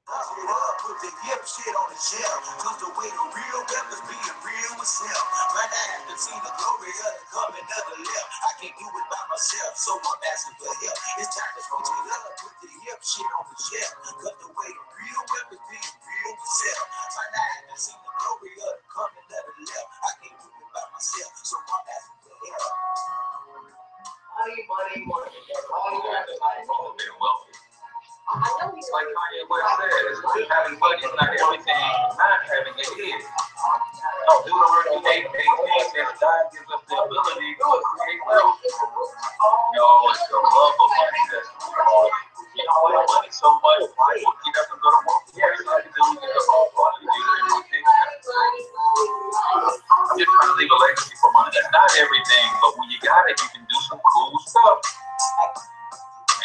Put the hip shit on the shelf. Cause the way the real rappers being real with self. Right now I have to see the glory of the coming of the left. I can't do it by myself, so I'm asking for help. It's time to switch it up. Put the hip shit on the shelf. Cause the way the real rappers being real with self. Right now I have to see the glory of the coming of the left. I can't do it by myself, so I'm asking for help. Money. All you got is like wealthy. It's like Kanye West says, having money is not everything, not having it is. No, Deuteronomy 8:18 says God gives us the ability to create wealth. Yo, it's the love of money that's you know, with money so much, you have to go to work. Yeah, it's like you do get the whole quality. I'm just trying to leave a legacy for money. That's not everything, but when you got it, you can do some cool stuff.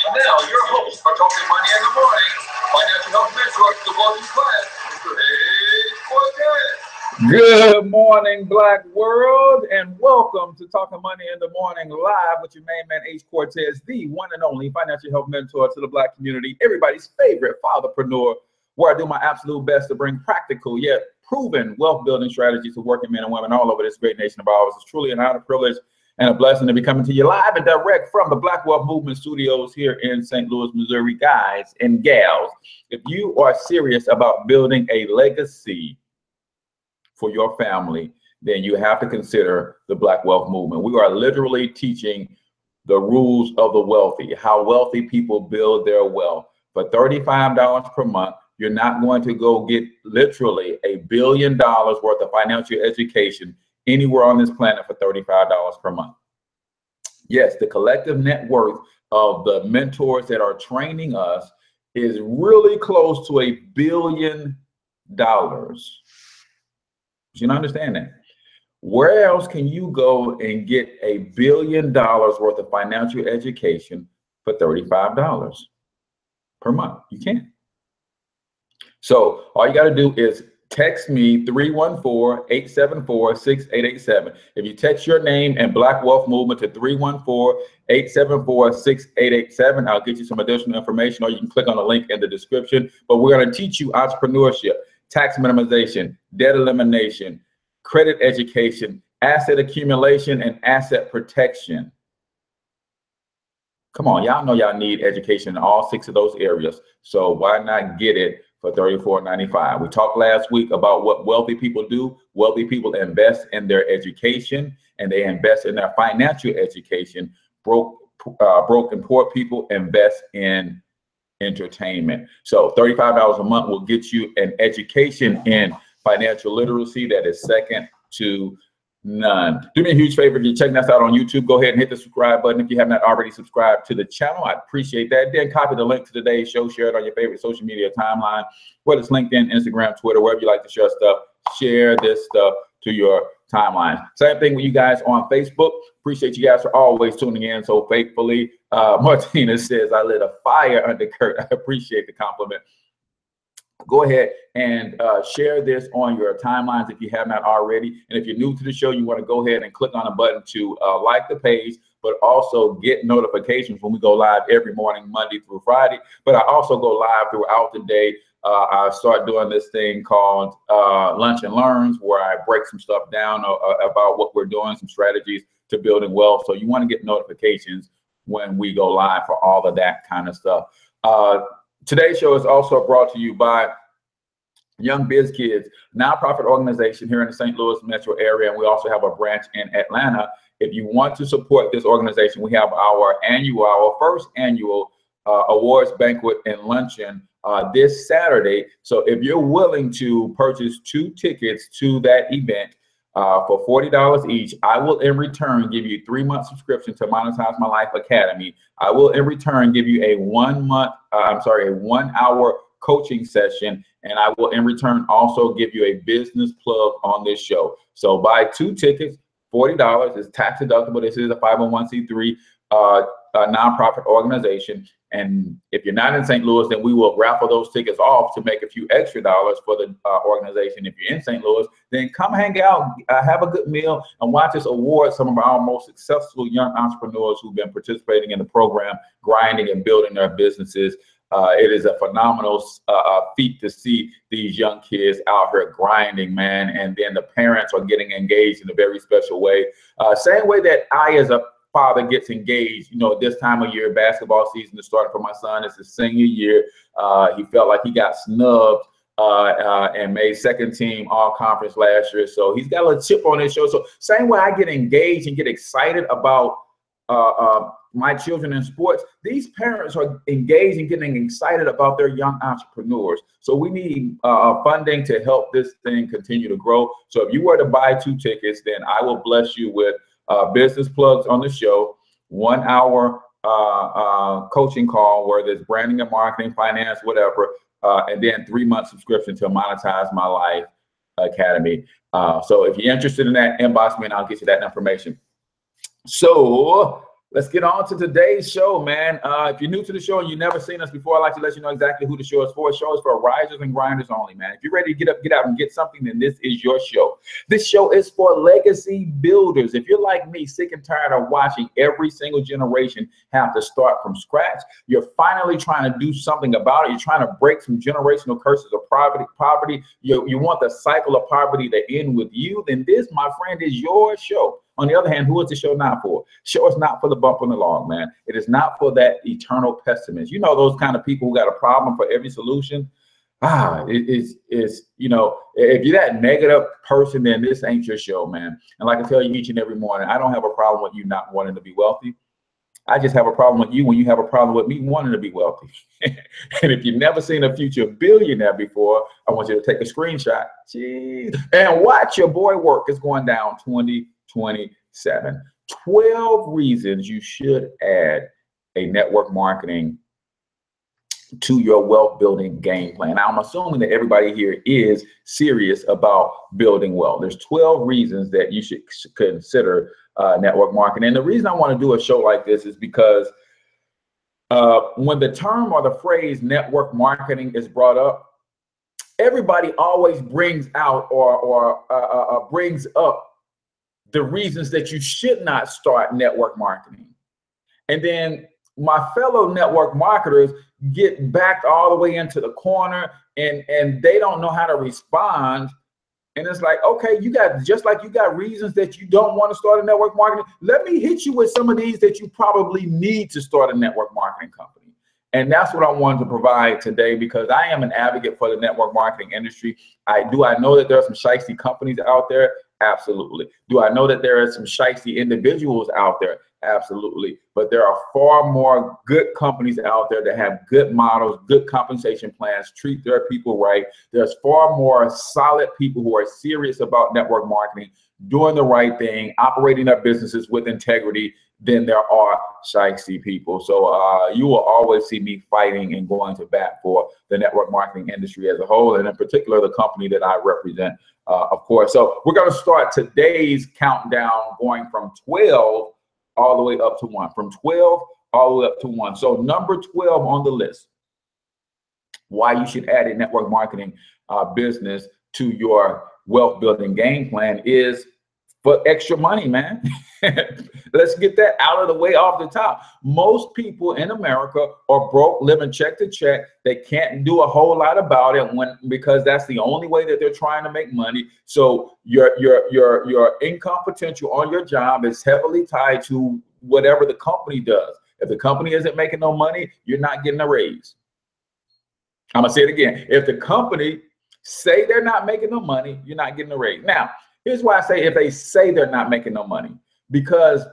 And now, your host for Talking Money in the Morning, financial health mentor, the wealthy class, Mr. H Cortez. Good morning, Black world, and welcome to Talking Money in the Morning live with your main man, H Cortez, the one and only financial health mentor to the Black community, everybody's favorite fatherpreneur, where I do my absolute best to bring practical yet proven wealth building strategies to working men and women all over this great nation of ours. It's truly an honor, privilege, and a blessing to be coming to you live and direct from the Black Wealth Movement Studios here in St. Louis, Missouri. Guys and gals, if you are serious about building a legacy for your family, then you have to consider the Black Wealth Movement. We are literally teaching the rules of the wealthy, how wealthy people build their wealth. For $35 per month, you're not going to go get literally $1 billion worth of financial education anywhere on this planet for $35 per month. Yes, the collective net worth of the mentors that are training us is really close to $1 billion. You understand that? Where else can you go and get $1 billion worth of financial education for $35 per month? You can't. So all you got to do is text me 314-874-6887. If you text your name and Black Wealth Movement to 314-874-6887, I'll get you some additional information, or you can click on the link in the description. But we're going to teach you entrepreneurship, tax minimization, debt elimination, credit education, asset accumulation, and asset protection. Come on, y'all know y'all need education in all 6 of those areas. So why not get it for $34.95? We talked last week about what wealthy people do. Wealthy people invest in their education, and they invest in their financial education. Broke and poor people invest in entertainment. So $35 a month will get you an education in financial literacy that is second to none. Do me a huge favor, if you're checking us out on YouTube, go ahead and hit the subscribe button if you have not already subscribed to the channel. I appreciate that. Then copy the link to today's show, share it on your favorite social media timeline, whether it's LinkedIn, Instagram, Twitter, wherever you like to share stuff. Share this stuff to your timeline. Same thing with you guys on Facebook. Appreciate you guys for always tuning in so faithfully. Martina says, I lit a fire under Kurt. I appreciate the compliment. Go ahead and share this on your timelines if you have not already. And if you're new to the show, you want to go ahead and click on a button to like the page, but also get notifications when we go live every morning, Monday through Friday. But I also go live throughout the day. I start doing this thing called Lunch and Learns, where I break some stuff down about what we're doing, some strategies to building wealth. So you want to get notifications when we go live for all of that kind of stuff. Today's show is also brought to you by Young Biz Kids, nonprofit organization here in the St. Louis metro area, and we also have a branch in Atlanta. If you want to support this organization, we have our first annual awards banquet and luncheon this Saturday. So if you're willing to purchase 2 tickets to that event for $40 each, I will in return give you a 3-month subscription to Monetize My Life Academy. I will in return give you a 1 hour coaching session, and I will in return also give you a business plug on this show. So buy 2 tickets, $40. It's tax deductible. This is a 501c3 nonprofit organization. And if you're not in St. Louis, then we will raffle those tickets off to make a few extra dollars for the organization. If you're in St. Louis, then come hang out, have a good meal, and watch us award some of our most successful young entrepreneurs who've been participating in the program, grinding and building their businesses It is a phenomenal feat to see these young kids out here grinding, man. And then the parents are getting engaged in a very special way. Same way that I, as a father, gets engaged, you know, this time of year. Basketball season is starting for my son. It's his senior year. He felt like he got snubbed and made second team all conference last year. So he's got a little chip on his shoulder. So same way I get engaged and get excited about my children in sports, these parents are engaged and getting excited about their young entrepreneurs. So we need funding to help this thing continue to grow. So if you were to buy 2 tickets, then I will bless you with business plugs on the show, 1 hour coaching call, whether it's branding and marketing, finance, whatever, and then 3-month subscription to Monetize My Life Academy. So if you're interested in that, inbox me and I'll get you that information. So let's get on to today's show, man. If you're new to the show and you've never seen us before, I'd like to let you know exactly who the show is for. The show is for risers and grinders only, man. If you're ready to get up, get out, and get something, then this is your show. This show is for legacy builders. If you're like me, sick and tired of watching every single generation have to start from scratch, you're finally trying to do something about it. You're trying to break some generational curses of poverty. You want the cycle of poverty to end with you, then this, my friend, is your show. On the other hand, who is the show not for? Show is not for the bump on the log, man. It is not for that eternal pessimist. You know, those kind of people who got a problem for every solution. It's you know, if you're that negative person, then this ain't your show, man. And like I tell you each and every morning, I don't have a problem with you not wanting to be wealthy. I just have a problem with you when you have a problem with me wanting to be wealthy. And if you've never seen a future billionaire before, I want you to take a screenshot. Jeez. And watch your boy work. It's going down 2027. 12 reasons you should add a network marketing to your wealth building game plan. Now, I'm assuming that everybody here is serious about building wealth. There's 12 reasons that you should consider network marketing. And the reason I want to do a show like this is because when the term or the phrase network marketing is brought up, everybody always brings out or brings up the reasons that you should not start network marketing. And then my fellow network marketers get backed all the way into the corner and they don't know how to respond. And it's like, okay, you got, just like you got reasons that you don't want to start a network marketing, let me hit you with some of these that you probably need to start a network marketing company. And that's what I wanted to provide today, because I am an advocate for the network marketing industry. I know that there are some shiesty companies out there? Absolutely. Do I know that there are some shiesty individuals out there? Absolutely. But there are far more good companies out there that have good models, good compensation plans, treat their people right. There's far more solid people who are serious about network marketing, doing the right thing, operating their businesses with integrity than there are shiesty people. So you will always see me fighting and going to bat for the network marketing industry as a whole, and in particular, the company that I represent, of course. So we're going to start today's countdown going from 12 all the way up to 1, from 12 all the way up to 1. So number 12 on the list, why you should add a network marketing business to your wealth building game plan is for extra money, man. Let's get that out of the way off the top. Most people in America are broke, living check to check. They can't do a whole lot about it because that's the only way that they're trying to make money. So your income potential on your job is heavily tied to whatever the company does. If the company isn't making no money, you're not getting a raise. I'm gonna say it again. If the company say they're not making no money, you're not getting a raise. Now, here's why I say if they say they're not making no money, because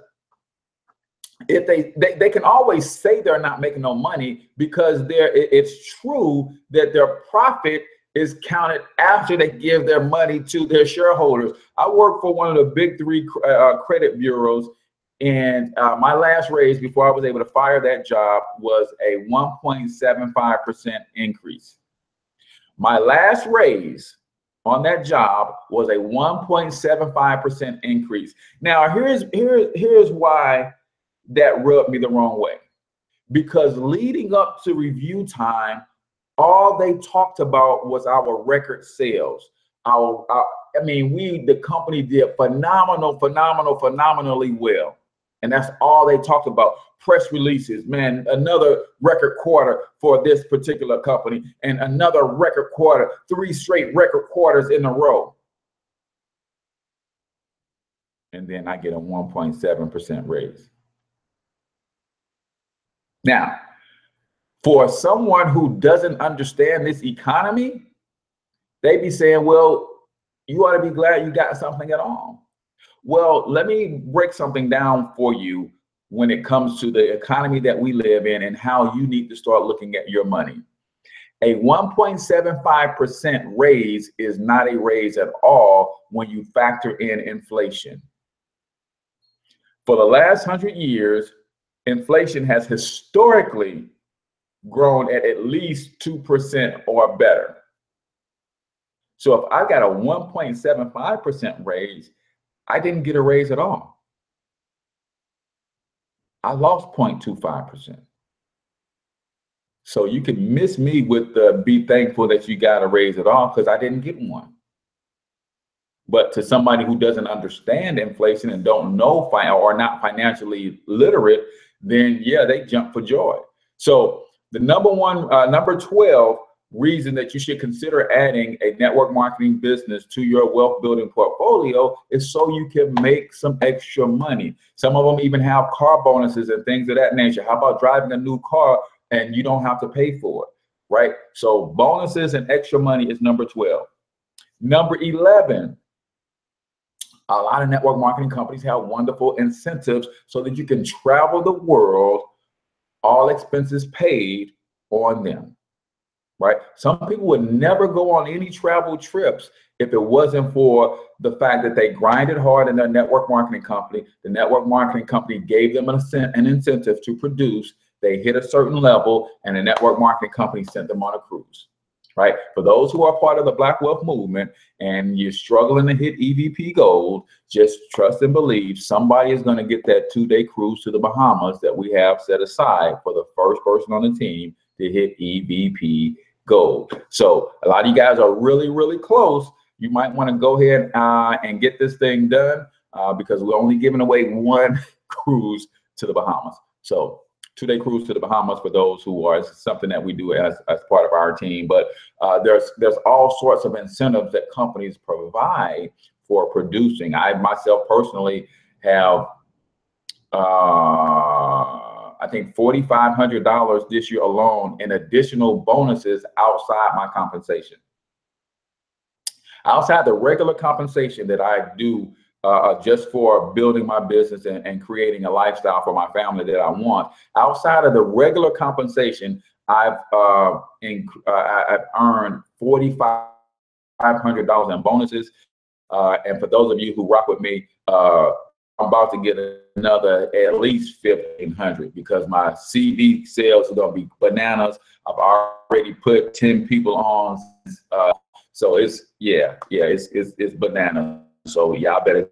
if they can always say they're not making no money because it's true that their profit is counted after they give their money to their shareholders. I work for one of the big 3 credit bureaus, and my last raise before I was able to fire that job was a 1.75% increase. My last raise on that job was a 1.75% increase. Now, here's why that rubbed me the wrong way. Because leading up to review time, all they talked about was our record sales. The company did phenomenally well. And that's all they talked about. Press releases, man, another record quarter for this particular company and another record quarter, 3 straight record quarters in a row. And then I get a 1.7% raise. Now, for someone who doesn't understand this economy, they be saying, well, you ought to be glad you got something at all. Well, let me break something down for you when it comes to the economy that we live in and how you need to start looking at your money. A 1.75% raise is not a raise at all when you factor in inflation. For the last 100 years, inflation has historically grown at least 2% or better. So if I got a 1.75% raise, I didn't get a raise at all. I lost 0.25%. So you can miss me with the be thankful that you got a raise at all, because I didn't get one. But to somebody who doesn't understand inflation and don't know or not financially literate, then yeah, they jump for joy. So the number 12 reason that you should consider adding a network marketing business to your wealth building portfolio is so you can make some extra money. Some of them even have car bonuses and things of that nature. How about driving a new car and you don't have to pay for it, right? So bonuses and extra money is number 12. Number 11, a lot of network marketing companies have wonderful incentives so that you can travel the world, all expenses paid on them. Right? Some people would never go on any travel trips if it wasn't for the fact that they grinded hard in their network marketing company. The network marketing company gave them an incentive to produce. They hit a certain level, and the network marketing company sent them on a cruise. Right? For those who are part of the Black Wealth Movement and you're struggling to hit EVP gold, just trust and believe somebody is going to get that 2-day cruise to the Bahamas that we have set aside for the first person on the team to hit EVP gold. So a lot of you guys are really, really close. You might want to go ahead and get this thing done because we're only giving away 1 cruise to the Bahamas. So 2-day cruise to the Bahamas for those who are something that we do as part of our team. But there's all sorts of incentives that companies provide for producing. I myself personally have I think $4,500 this year alone in additional bonuses outside my compensation. Outside the regular compensation that I do just for building my business and creating a lifestyle for my family that I want. Outside of the regular compensation, I've earned $4,500 in bonuses. And for those of you who rock with me, I'm about to get another at least $1,500 because my CV sales are going to be bananas. I've already put 10 people on. So it's bananas. So y'all better.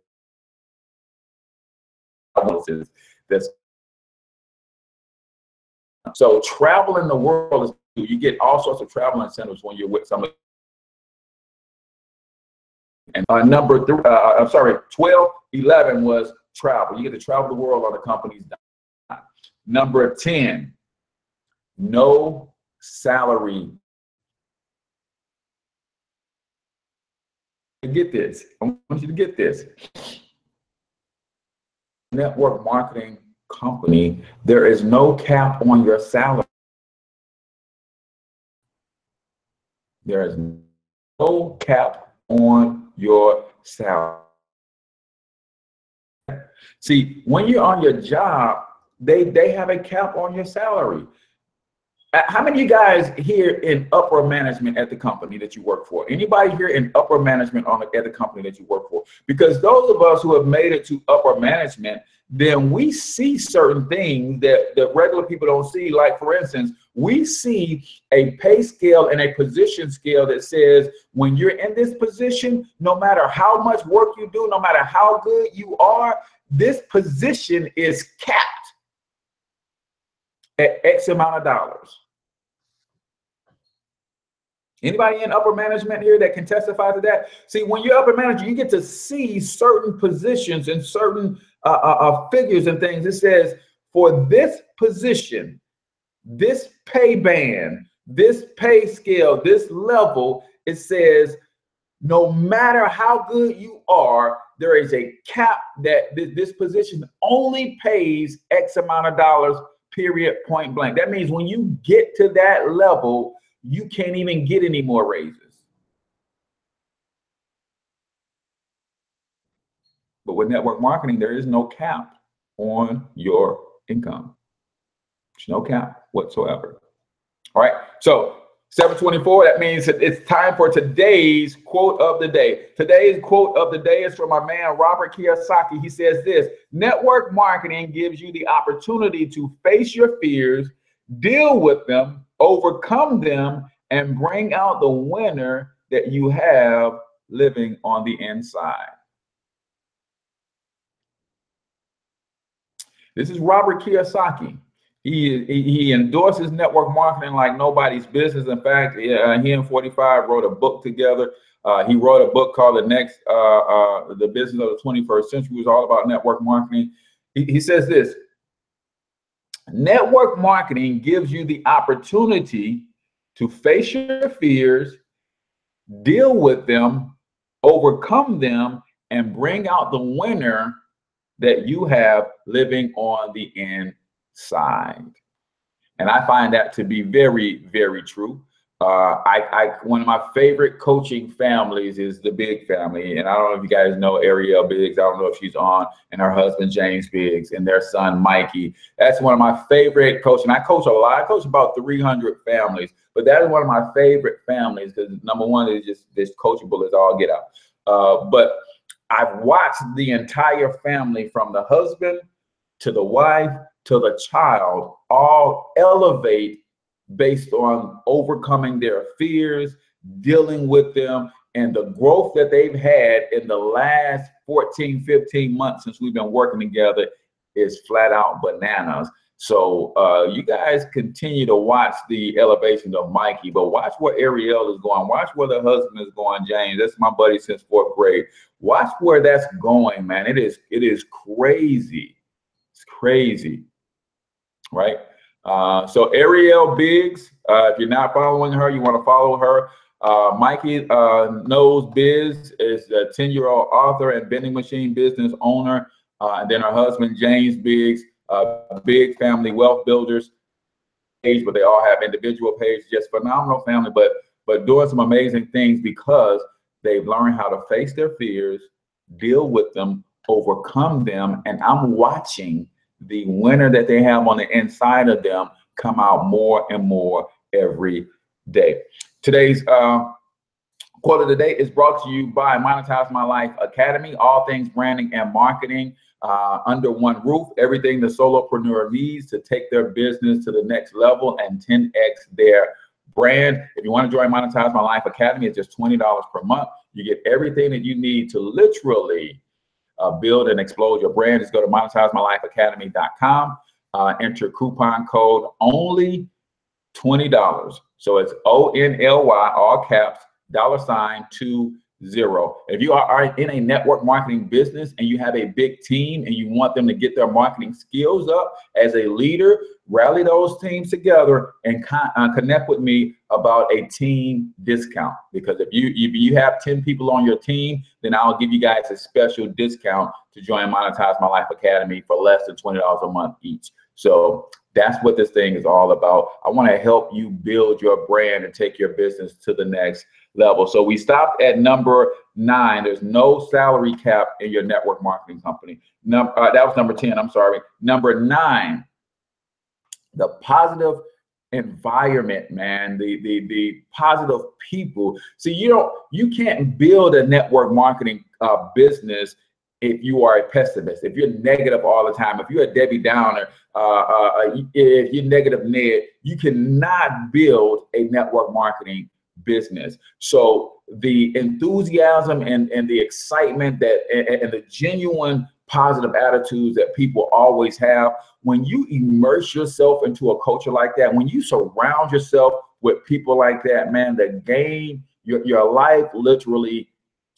So traveling the world is, you get all sorts of travel incentives when you're with somebody. And 11 was travel. You get to travel the world on the company's dime. Number 10, no salary. Get this. I want you to get this. Network marketing company, there is no cap on your salary. There is no cap on your salary. See, when you're on your job, they have a cap on your salary. How many of you guys here in upper management at the company that you work for? Anybody here in upper management at the company that you work for? Because those of us who have made it to upper management, then we see certain things that regular people don't see. Like, for instance, we see a pay scale and a position scale that says when you're in this position, no matter how much work you do, no matter how good you are, this position is capped at X amount of dollars. Anybody in upper management here that can testify to that? See, when you're upper manager, you get to see certain positions and certain figures and things. It says for this position, this pay band, this pay scale, this level, it says no matter how good you are, there is a cap that this position only pays X amount of dollars, period, point blank. That means when you get to that level, you can't even get any more raises. But with network marketing, there is no cap on your income. There's no cap whatsoever. All right, so 7:24, that means it's time for today's quote of the day. Today's quote of the day is from my man, Robert Kiyosaki. He says this: network marketing gives you the opportunity to face your fears, deal with them, overcome them, and bring out the winner that you have living on the inside. This is Robert Kiyosaki. He endorses network marketing like nobody's business. In fact, he and 45 wrote a book together. He wrote a book called The Business of the 21st Century. It was all about network marketing. He says this: network marketing gives you the opportunity to face your fears, deal with them, overcome them, and bring out the winner that you have living on the inside. And I find that to be very, very true. One of my favorite coaching families is the Big family. And I don't know if you guys know Ariel Biggs. I don't know if she's on, and her husband, James Biggs, and their son, Mikey. That's one of my favorite coaching. I coach a lot. I coach about 300 families, but that is one of my favorite families because number one is just this coachable as all get out. But I've watched the entire family, from the husband to the wife to the child, all elevate based on overcoming their fears, dealing with them, and the growth that they've had in the last 14, 15 months since we've been working together is flat out bananas. So you guys continue to watch the elevation of Mikey, but watch where Ariel is going. Watch where the husband is going, James. That's my buddy since 4th grade. Watch where that's going, man. It is crazy. It's crazy, right? So Ariel Biggs, if you're not following her, you want to follow her. Mikey Knows Biz is a 10-year-old author and vending machine business owner. And then her husband, James Biggs, Big Family Wealth Builders page, but they all have individual pages. Just phenomenal family, but doing some amazing things because they've learned how to face their fears, deal with them, overcome them, and I'm watching the winner that they have on the inside of them come out more and more every day. Today's quote of the day is brought to you by Monetize My Life Academy. All things branding and marketing under one roof. Everything the solopreneur needs to take their business to the next level and 10x their brand. If you want to join Monetize My Life Academy, it's just $20 per month. You get everything that you need to literally build and explode your brand. Just go to monetizemylifeacademy.com. Enter coupon code only $20. So it's ONLY, all caps, $20. If you are in a network marketing business and you have a big team and you want them to get their marketing skills up as a leader, rally those teams together and connect with me about a team discount. Because if you have 10 people on your team, then I'll give you guys a special discount to join Monetize My Life Academy for less than $20 a month each. So that's what this thing is all about. I want to help you build your brand and take your business to the next level. So we stopped at number 9. There's no salary cap in your network marketing company. That was number 10. I'm sorry. Number 9, the positive environment, man. The positive people. See, you can't build a network marketing business if you are a pessimist, if you're negative all the time, if you're a Debbie Downer, if you're negative Ned, you cannot build a network marketing business. So the enthusiasm and the excitement and the genuine positive attitudes that people always have, when you immerse yourself into a culture like that, when you surround yourself with people like that, man, the game, your life literally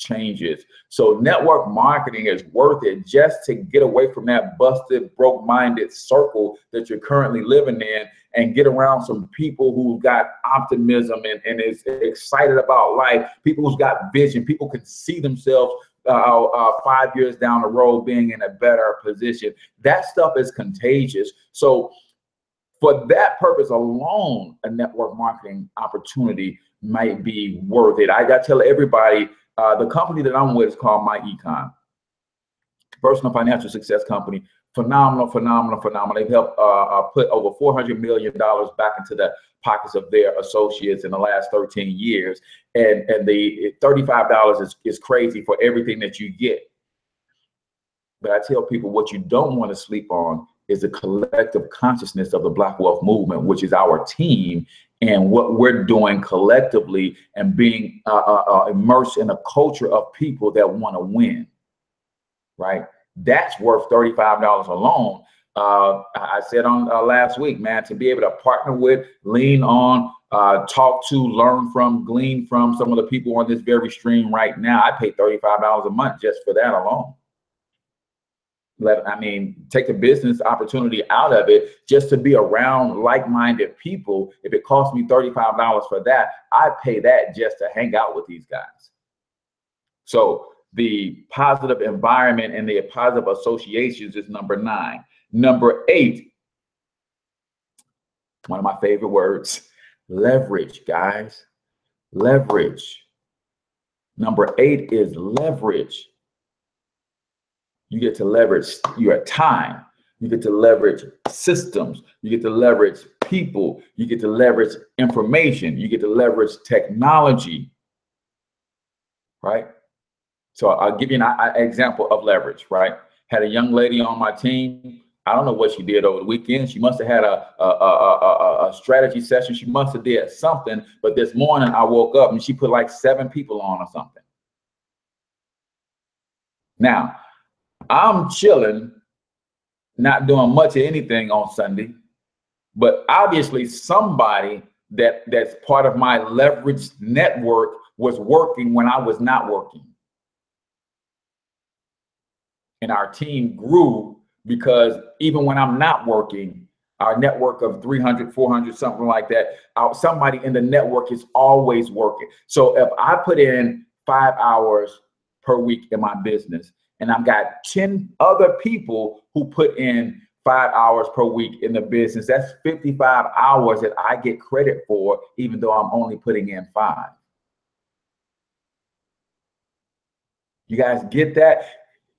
changes. So network marketing is worth it just to get away from that busted, broke-minded circle that you're currently living in and get around some people who've got optimism and is excited about life, people who's got vision, people can see themselves 5 years down the road being in a better position. That stuff is contagious. So for that purpose alone, a network marketing opportunity might be worth it. I got to tell everybody, the company that I'm with is called My Econ, personal financial success company. Phenomenal. They've helped put over $400 million back into the pockets of their associates in the last 13 years. And the $35 is crazy for everything that you get. But I tell people, what you don't want to sleep on is the collective consciousness of the Black Wealth Movement, which is our team, and what we're doing collectively and being immersed in a culture of people that want to win, right? That's worth $35 alone. I said on last week, man, to be able to partner with, lean on, talk to, learn from, glean from some of the people on this very stream right now. I pay $35 a month just for that alone. Take the business opportunity out of it just to be around like-minded people. If it costs me $35 for that, I pay that just to hang out with these guys. So the positive environment and the positive associations is number 9. Number 8, one of my favorite words, leverage, guys. Leverage. Number 8 is leverage. You get to leverage your time. You get to leverage systems. You get to leverage people. You get to leverage information. You get to leverage technology, right? So I'll give you an example of leverage, right? Had a young lady on my team. I don't know what she did over the weekend. She must have had a strategy session. She must have did something. But this morning I woke up and she put like 7 people on or something. Now, I'm chilling, not doing much of anything on Sunday, but obviously somebody that's part of my leveraged network was working when I was not working. And our team grew because even when I'm not working, our network of 300, 400, something like that, somebody in the network is always working. So if I put in 5 hours per week in my business, and I've got 10 other people who put in 5 hours per week in the business, that's 55 hours that I get credit for, even though I'm only putting in 5. You guys get that?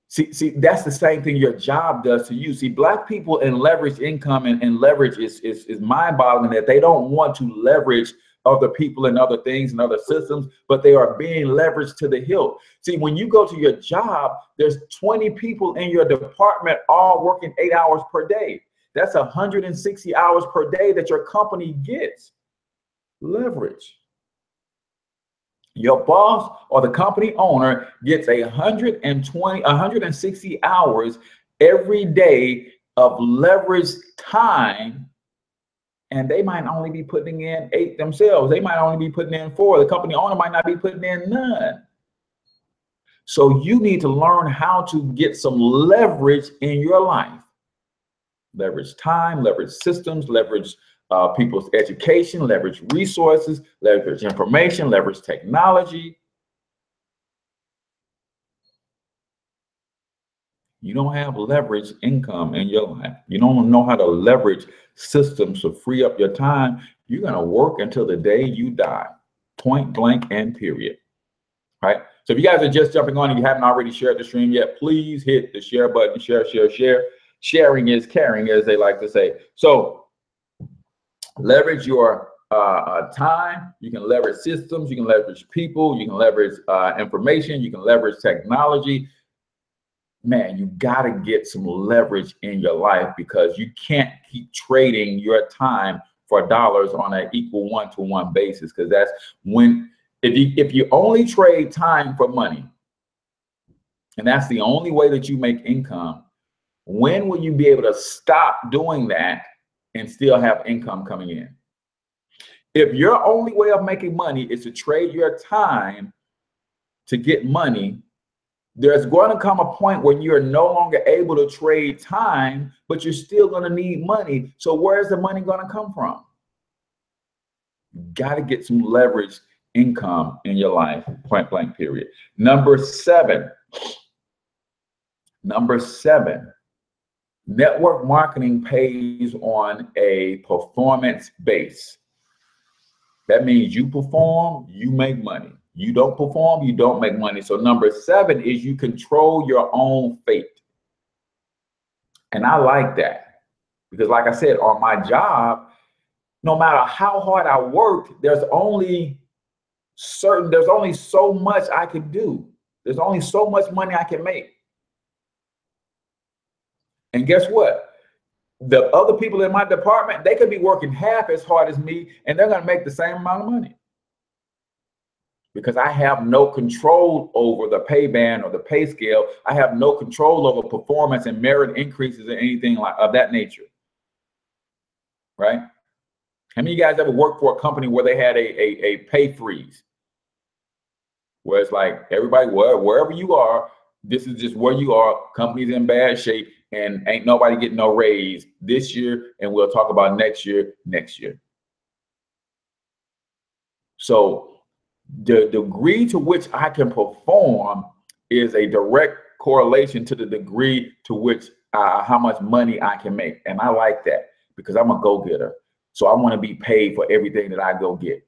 See, that's the same thing your job does to you. See, Black people in leverage income and leverage is mind-boggling that they don't want to leverage other people and other things and other systems, but they are being leveraged to the hilt. See, when you go to your job, there's 20 people in your department all working 8 hours per day. That's 160 hours per day that your company gets. Leverage. Your boss or the company owner gets 160 hours every day of leveraged time, and they might only be putting in 8 themselves. They might only be putting in 4. The company owner might not be putting in none. So you need to learn how to get some leverage in your life. Leverage time, leverage systems, leverage people's education, leverage resources, leverage information, leverage technology. You don't have leverage income in your life. You don't know how to leverage systems to free up your time. You're going to work until the day you die, point blank and period. Right? So if you guys are just jumping on and you haven't already shared the stream yet, please hit the share button. Share. Sharing is caring, as they like to say. So leverage your time. You can leverage systems. You can leverage people. You can leverage information. You can leverage technology. Man, you got to get some leverage in your life, because you can't keep trading your time for dollars on an equal 1-to-1 basis, because that's when, if you only trade time for money, and that's the only way that you make income, when will you be able to stop doing that and still have income coming in? If your only way of making money is to trade your time to get money, there's going to come a point where you're no longer able to trade time, but you're still going to need money. So where's the money going to come from? You got to get some leverage income in your life, point blank period. Number seven, network marketing pays on a performance base. That means you perform, you make money. You don't perform, you don't make money. So number seven is you control your own fate. And I like that because like I said, on my job, no matter how hard I worked, there's only so much I can do. There's only so much money I can make. And guess what? The other people in my department, they could be working half as hard as me and they're going to make the same amount of money. Because I have no control over the pay band or the pay scale. I have no control over performance and merit increases or anything like of that nature. Right? How many of you guys ever worked for a company where they had a pay freeze? Where it's like everybody, wherever you are, this is just where you are. Company's in bad shape and ain't nobody getting no raise this year. And we'll talk about next year. So the degree to which I can perform is a direct correlation to the degree to which how much money I can make. And I like that because I'm a go-getter. So I want to be paid for everything that I go get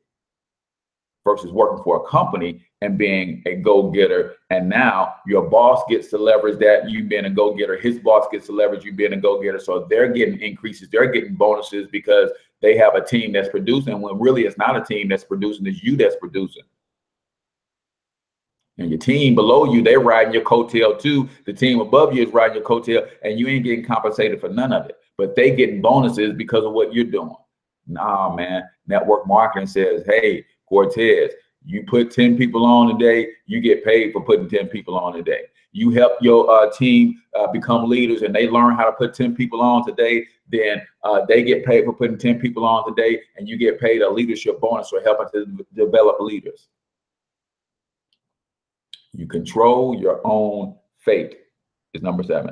versus working for a company and being a go-getter. And now your boss gets to leverage that you being a go-getter. His boss gets to leverage you being a go-getter. So they're getting increases. They're getting bonuses because they have a team that's producing when really it's not a team that's producing, it's you that's producing. And your team below you, they're riding your coattail too. The team above you is riding your coattail and you ain't getting compensated for none of it. But they getting bonuses because of what you're doing. Nah, man, network marketing says, hey, Cortez, you put 10 people on a day, you get paid for putting 10 people on a day. You help your team become leaders and they learn how to put 10 people on today, then they get paid for putting 10 people on today and you get paid a leadership bonus for helping to develop leaders. You control your own fate is number seven.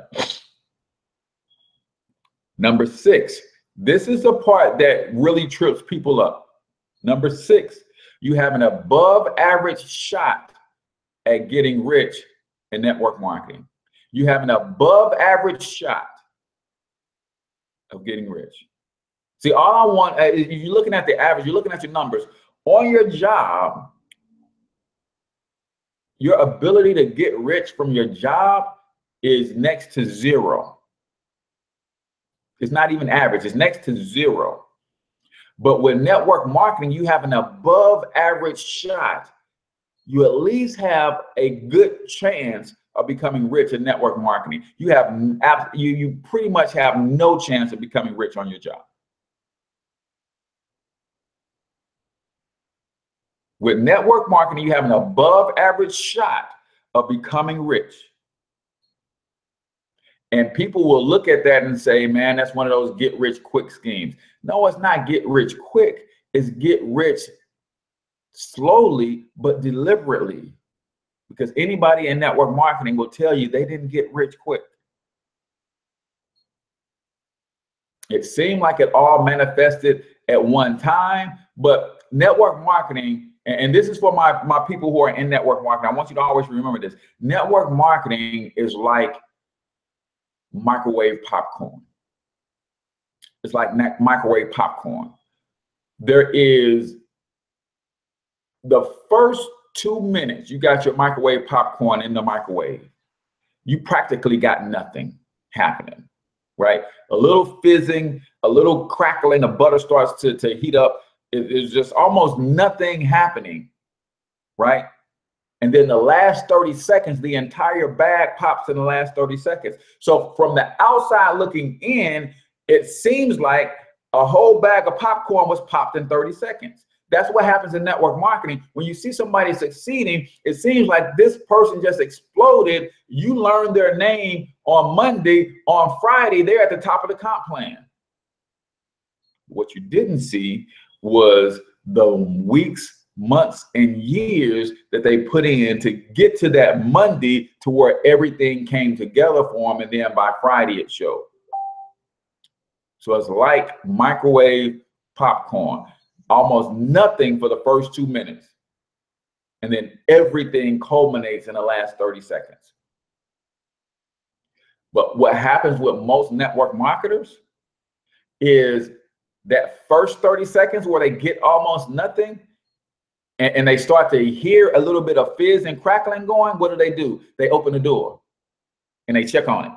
Number six, this is the part that really trips people up. Number six, you have an above average shot at getting rich in network marketing. You have an above average shot of getting rich. See, all I want is you're looking at the average, you're looking at your numbers. On your job, your ability to get rich from your job is next to zero. It's not even average, it's next to zero. But with network marketing, you have an above average shot. You at least have a good chance of becoming rich in network marketing. You pretty much have no chance of becoming rich on your job. With network marketing, you have an above average shot of becoming rich. And people will look at that and say, man, that's one of those get rich quick schemes. No, it's not get rich quick. It's get rich slowly, but deliberately. Because anybody in network marketing will tell you they didn't get rich quick. It seemed like it all manifested at one time, but network marketing, and this is for my people who are in network marketing, I want you to always remember this. Network marketing is like microwave popcorn. It's like microwave popcorn. There is the first 2 minutes you got your microwave popcorn in the microwave, you practically got nothing happening, right? A little fizzing, a little crackling, the butter starts to heat up. It's just almost nothing happening, right? And then the last 30 seconds, the entire bag pops in the last 30 seconds. So from the outside looking in, it seems like a whole bag of popcorn was popped in 30 seconds. That's what happens in network marketing. When you see somebody succeeding, it seems like this person just exploded. You learned their name on Monday, on Friday, they're at the top of the comp plan. What you didn't see was the weeks months and years that they put in to get to that Monday to where everything came together for them, and then by Friday it showed. So it's like microwave popcorn, almost nothing for the first 2 minutes, and then everything culminates in the last 30 seconds. But what happens with most network marketers is that first 30 seconds where they get almost nothing, and they start to hear a little bit of fizz and crackling going, what do? They open the door and they check on it.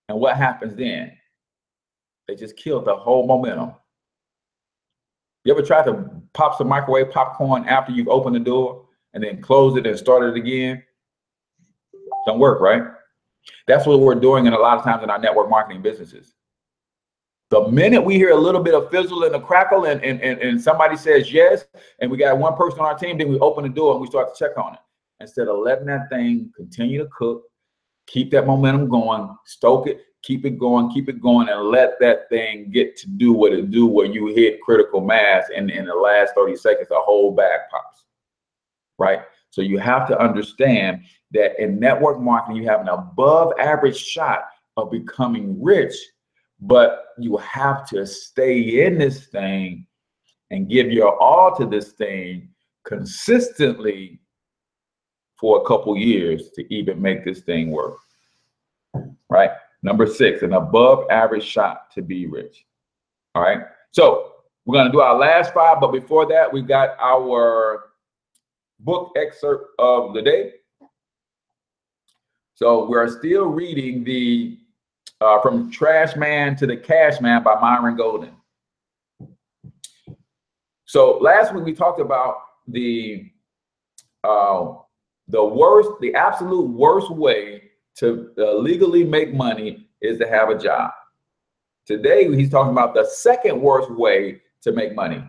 And what happens then? They just killed the whole momentum. You ever try to pop some microwave popcorn after you've opened the door and then close it and start it again? Don't work, right? That's what we're doing in a lot of times in our network marketing businesses. The minute we hear a little bit of fizzle and a crackle and somebody says yes, and we got one person on our team, then we open the door and we start to check on it. Instead of letting that thing continue to cook, keep that momentum going, stoke it, keep it going, and let that thing get to do what it do where you hit critical mass, and in the last 30 seconds, the whole bag pops, right? So you have to understand that in network marketing, you have an above average shot of becoming rich, but you have to stay in this thing and give your all to this thing consistently for a couple years to even make this thing work, right? Number 6, an above average shot to be rich. All right. So we're going to do our last 5, but before that, we've got our book excerpt of the day. So we're still reading the From Trash Man to the Cash Man by Myron Golden. So last week we talked about the absolute worst way to legally make money is to have a job. Today he's talking about the second worst way to make money.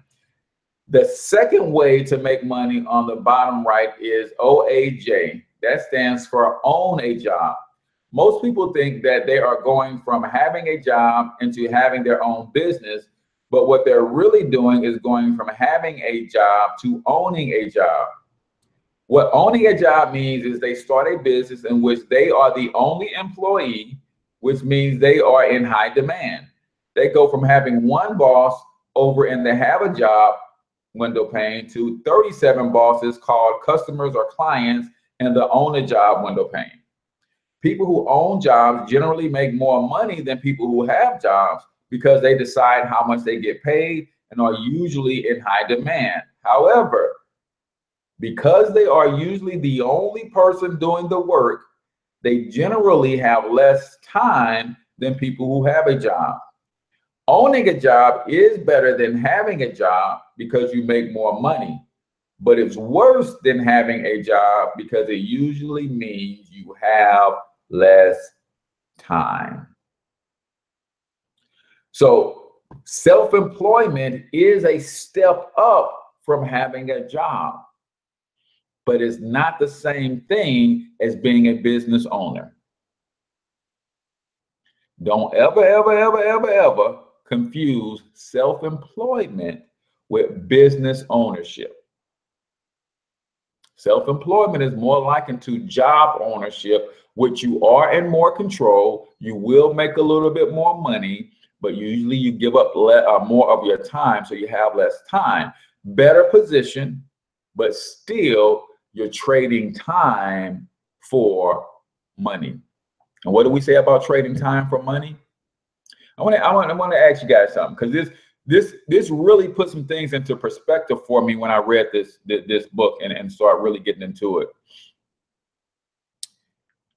The second way to make money on the bottom right is OAJ. That stands for own a job. Most people think that they are going from having a job into having their own business, but what they're really doing is going from having a job to owning a job. What owning a job means is they start a business in which they are the only employee, which means they are in high demand. They go from having one boss over in the have a job window pane to 37 bosses called customers or clients in the own a job window pane. People who own jobs generally make more money than people who have jobs because they decide how much they get paid and are usually in high demand. However, because they are usually the only person doing the work, they generally have less time than people who have a job. Owning a job is better than having a job because you make more money, but it's worse than having a job because it usually means you have less time. So self-employment is a step up from having a job, but it's not the same thing as being a business owner. Don't ever confuse self-employment with business ownership. Self-employment is more likened to job ownership, which you are in more control. You will make a little bit more money, but usually you give up more of your time, so you have less time. Better position, but still you're trading time for money. And what do we say about trading time for money? I want to ask you guys something, because this really put some things into perspective for me when I read this book and start really getting into it.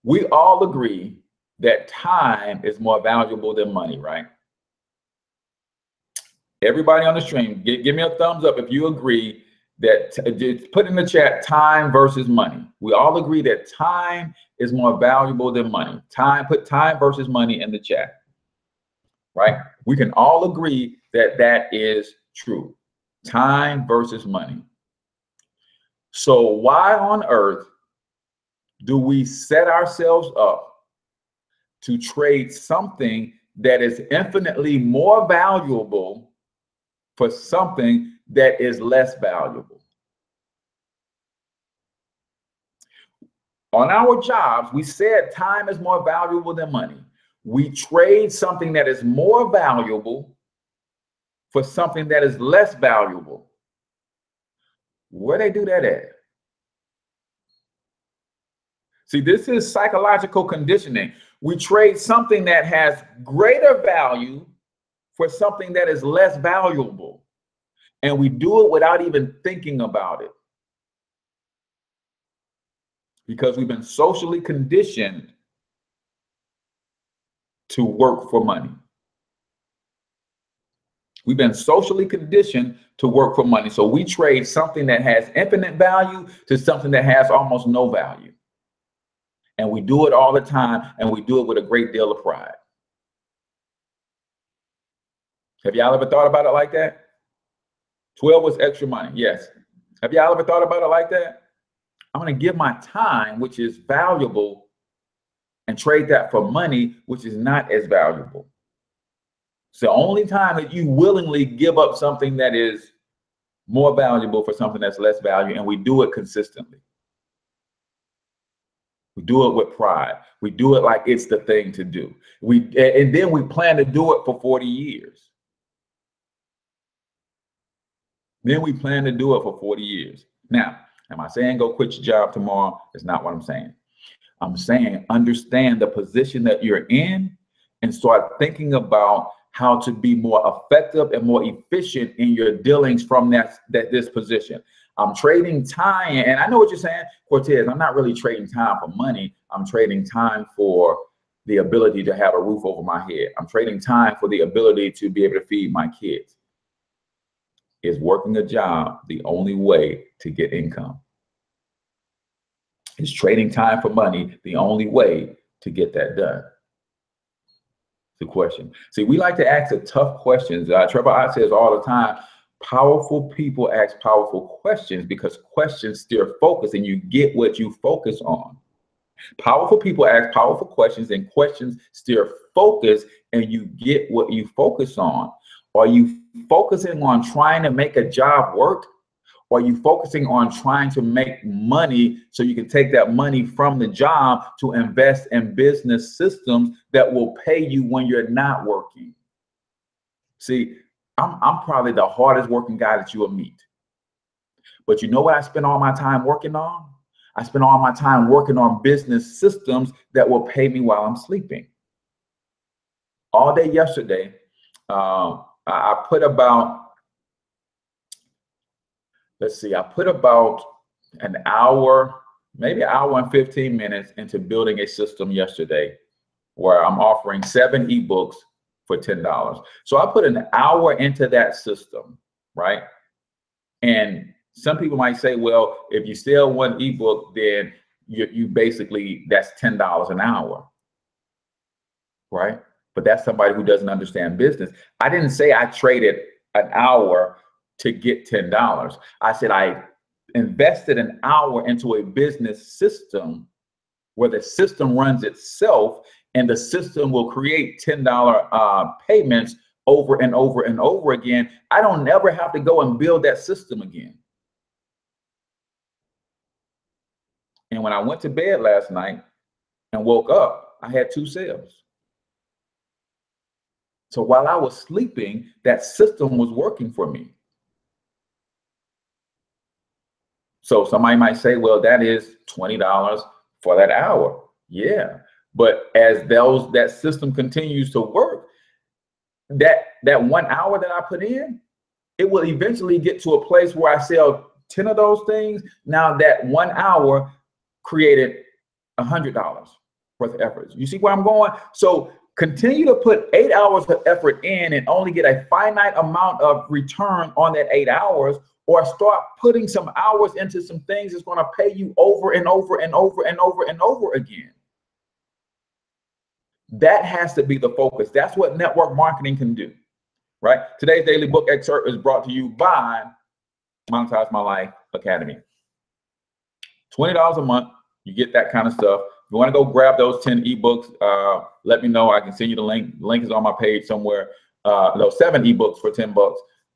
We all agree that time is more valuable than money, right? Everybody on the stream, give me a thumbs up if you agree that, just put in the chat, time versus money. We all agree that time is more valuable than money. Put time versus money in the chat, right? We can all agree that that is true. Time versus money. So why on earth do we set ourselves up to trade something that is infinitely more valuable for something that is less valuable? On our jobs, we said time is more valuable than money. We trade something that is more valuable for something that is less valuable. Where they do that at? See, this is psychological conditioning. We trade something that has greater value for something that is less valuable. And we do it without even thinking about it. Because we've been socially conditioned to work for money. We've been socially conditioned to work for money. So we trade something that has infinite value to something that has almost no value. And we do it all the time, and we do it with a great deal of pride. Have y'all ever thought about it like that? 12 was extra money, yes. Have y'all ever thought about it like that? I'm gonna give my time, which is valuable, and trade that for money, which is not as valuable. It's the only time that you willingly give up something that is more valuable for something that's less value, and we do it consistently. We do it with pride. We do it like it's the thing to do. And then we plan to do it for 40 years. Then we plan to do it for 40 years. Now, am I saying go quit your job tomorrow? That's not what I'm saying. I'm saying understand the position that you're in and start thinking about how to be more effective and more efficient in your dealings from this position. I'm trading time, and I know what you're saying, Cortez. I'm not really trading time for money. I'm trading time for the ability to have a roof over my head. I'm trading time for the ability to be able to feed my kids. Is working a job the only way to get income? Is trading time for money the only way to get that done? The question. See, we like to ask the tough questions. Trevor Ott says all the time, powerful people ask powerful questions because questions steer focus and you get what you focus on. Powerful people ask powerful questions and questions steer focus and you get what you focus on. Are you focusing on trying to make a job work? Or are you focusing on trying to make money so you can take that money from the job to invest in business systems that will pay you when you're not working? See, I'm probably the hardest working guy that you will meet. But you know what I spend all my time working on? I spend all my time working on business systems that will pay me while I'm sleeping. All day yesterday, I put about, I put about an hour, maybe an hour and 15 minutes into building a system yesterday where I'm offering 7 ebooks for $10. So I put an hour into that system, right? And some people might say, well, if you sell 1 ebook, then you basically, that's $10 an hour, right? But that's somebody who doesn't understand business. I didn't say I traded an hour to get $10. I said I invested an hour into a business system where the system runs itself and the system will create $10 payments over and over and over again. I don't never have to go and build that system again. And when I went to bed last night and woke up, I had 2 sales. So while I was sleeping, that system was working for me. So somebody might say, well, that is $20 for that hour. Yeah, but as that system continues to work, that 1 hour that I put in, it will eventually get to a place where I sell 10 of those things. Now that 1 hour created $100 worth of effort. You see where I'm going? So continue to put 8 hours of effort in and only get a finite amount of return on that 8 hours, or start putting some hours into some things that's going to pay you over and over and over and over and over again. That has to be the focus. That's what network marketing can do, right? Today's daily book excerpt is brought to you by Monetize My Life Academy. $20 a month, you get that kind of stuff. If you want to go grab those 10 ebooks, let me know. I can send you the link. The link is on my page somewhere. Those 7 ebooks for $10.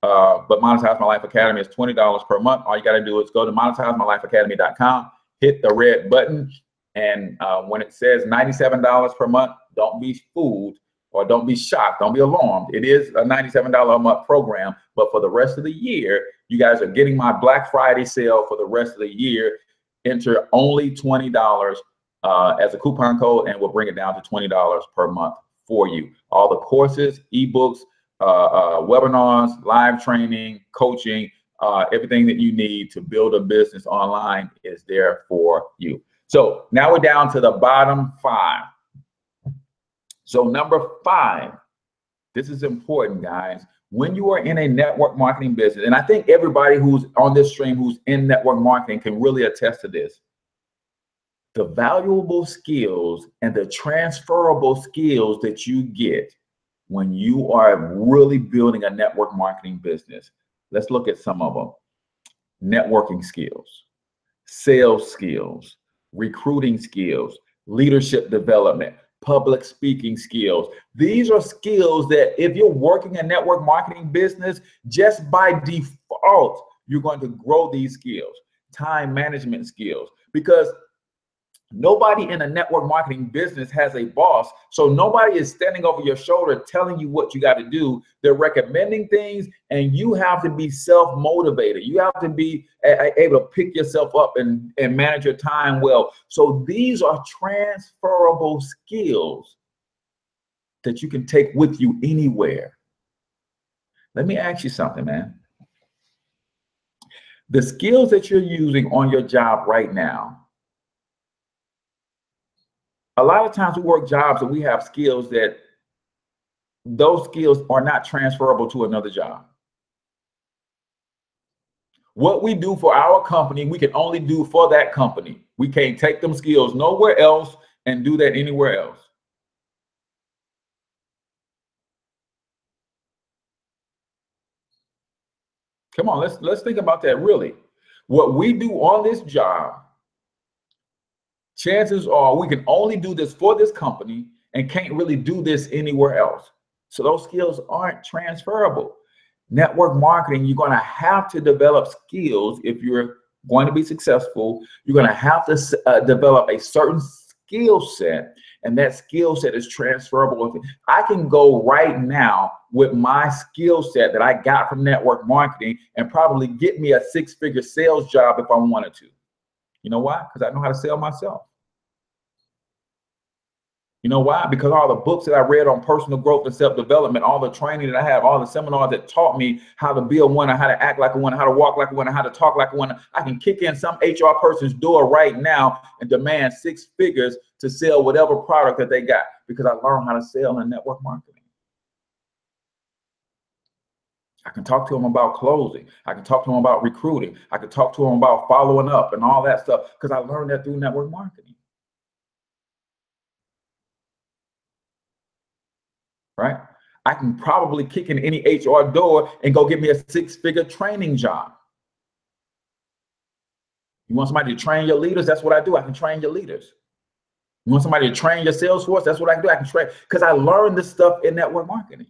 But Monetize My Life Academy is $20 per month. All you got to do is go to monetizemylifeacademy.com, hit the red button, And when it says $97 per month, don't be fooled or don't be shocked. Don't be alarmed. It is a $97 a month program, but for the rest of the year, you guys are getting my Black Friday sale for the rest of the year. Enter only $20 as a coupon code, and we'll bring it down to $20 per month for you. All the courses, ebooks, webinars, live training, coaching, everything that you need to build a business online is there for you. So now we're down to the bottom 5. So number 5, this is important, guys. When you are in a network marketing business, and I think everybody who's on this stream who's in network marketing can really attest to this, the valuable skills and the transferable skills that you get when you are really building a network marketing business. Let's look at some of them. Networking skills, sales skills, recruiting skills, leadership development, public speaking skills. These are skills that if you're working a network marketing business, just by default, you're going to grow these skills. Time management skills, because nobody in a network marketing business has a boss. So nobody is standing over your shoulder telling you what you got to do. They're recommending things, and you have to be self-motivated. You have to be able to pick yourself up and manage your time well. So these are transferable skills that you can take with you anywhere. Let me ask you something, man. The skills that you're using on your job right now, a lot of times we work jobs and we have skills that those skills are not transferable to another job. What we do for our company, we can only do for that company. We can't take them skills nowhere else and do that anywhere else. Come on, let's think about that really. What we do on this job, chances are we can only do this for this company and can't really do this anywhere else. So those skills aren't transferable. Network marketing, you're going to have to develop skills if you're going to be successful. You're going to have to develop a certain skill set, and that skill set is transferable. I can go right now with my skill set that I got from network marketing and probably get me a 6-figure sales job if I wanted to. You know why? Because I know how to sell myself. You know why? Because all the books that I read on personal growth and self-development, all the training that I have, all the seminars that taught me how to be a winner, how to act like a winner, how to walk like a winner, how to talk like a winner. I can kick in some HR person's door right now and demand 6 figures to sell whatever product that they got because I learned how to sell in network marketing. I can talk to them about closing. I can talk to them about recruiting. I can talk to them about following up and all that stuff because I learned that through network marketing. Right? I can probably kick in any HR door and go get me a 6-figure training job. You want somebody to train your leaders? That's what I do. I can train your leaders. You want somebody to train your sales force? That's what I can do. I can train because I learned this stuff in network marketing.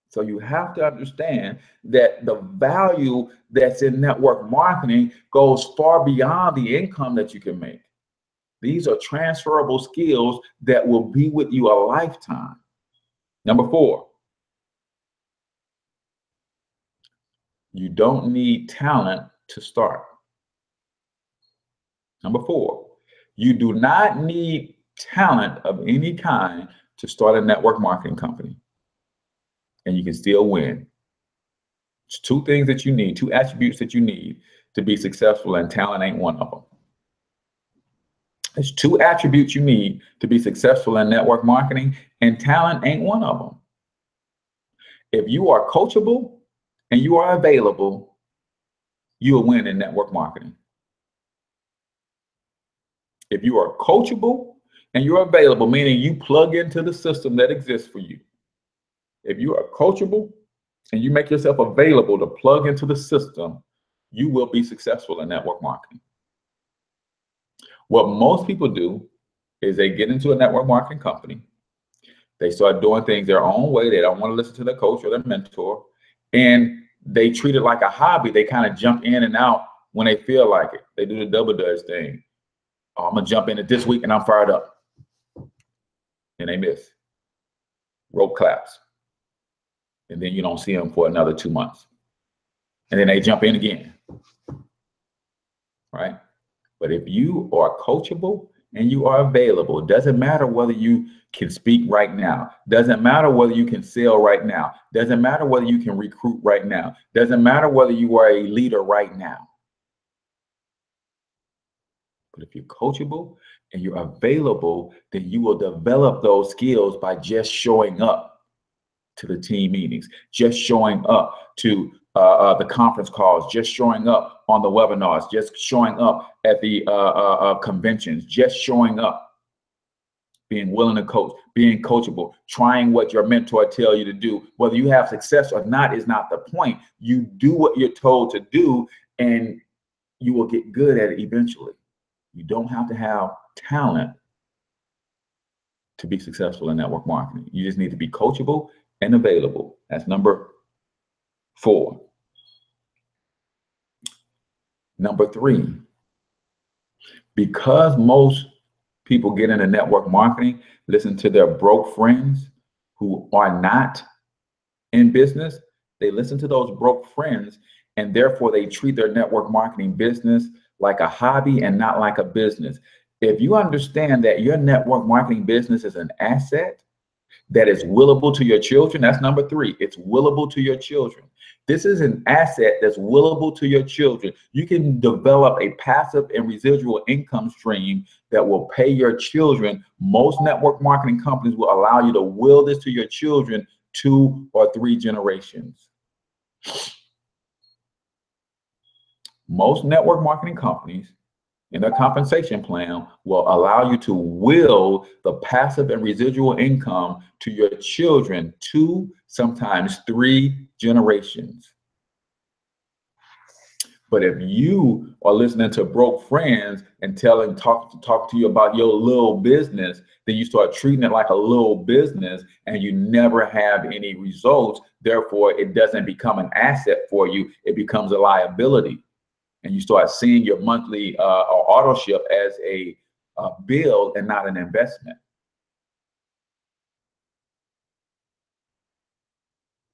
So you have to understand that the value that's in network marketing goes far beyond the income that you can make. These are transferable skills that will be with you a lifetime. Number 4, you don't need talent to start. Number 4, you do not need talent of any kind to start a network marketing company. And you can still win. It's 2 things that you need, 2 attributes that you need to be successful, and talent ain't one of them. There's 2 attributes you need to be successful in network marketing, and talent ain't one of them. If you are coachable and you are available, you'll win in network marketing. If you are coachable and you're available, meaning you plug into the system that exists for you. If you are coachable and you make yourself available to plug into the system, you will be successful in network marketing. What most people do is they get into a network marketing company. They start doing things their own way. They don't want to listen to their coach or their mentor. And they treat it like a hobby. They kind of jump in and out when they feel like it. They do the double dutch thing. Oh, I'm gonna jump in it this week and I'm fired up. And they miss. Rope claps. And then you don't see them for another 2 months. And then they jump in again. Right? But if you are coachable and you are available, it doesn't matter whether you can speak right now, doesn't matter whether you can sell right now, doesn't matter whether you can recruit right now, doesn't matter whether you are a leader right now. But if you're coachable and you're available, then you will develop those skills by just showing up to the team meetings, just showing up to the conference calls, just showing up on the webinars, just showing up at the conventions, just showing up, being willing to coach, being coachable, trying what your mentor tell you to do. Whether you have success or not is not the point. You do what you're told to do and you will get good at it eventually. You don't have to have talent to be successful in network marketing. You just need to be coachable and available. That's number 4. Number 3, because most people get into network marketing, listen to their broke friends who are not in business. They listen to those broke friends, and therefore they treat their network marketing business like a hobby and not like a business. If you understand that your network marketing business is an asset that is willable to your children, that's number 3. It's willable to your children. This is an asset that's willable to your children. You can develop a passive and residual income stream that will pay your children. Most network marketing companies will allow you to will this to your children 2 or 3 generations. Most network marketing companies in their compensation plan will allow you to will the passive and residual income to your children 2, sometimes 3 generations. But if you are listening to broke friends and talk to you about your little business, then you start treating it like a little business and you never have any results. Therefore, it doesn't become an asset for you. It becomes a liability. And you start seeing your monthly auto ship as a bill and not an investment.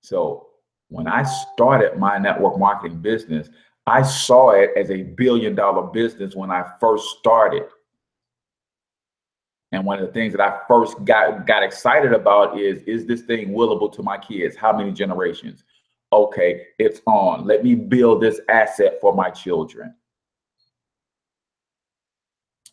So when I started my network marketing business, I saw it as a $1 billion business when I first started. And one of the things that I first got excited about is this thing willable to my kids? How many generations? Okay, it's on. Let me build this asset for my children.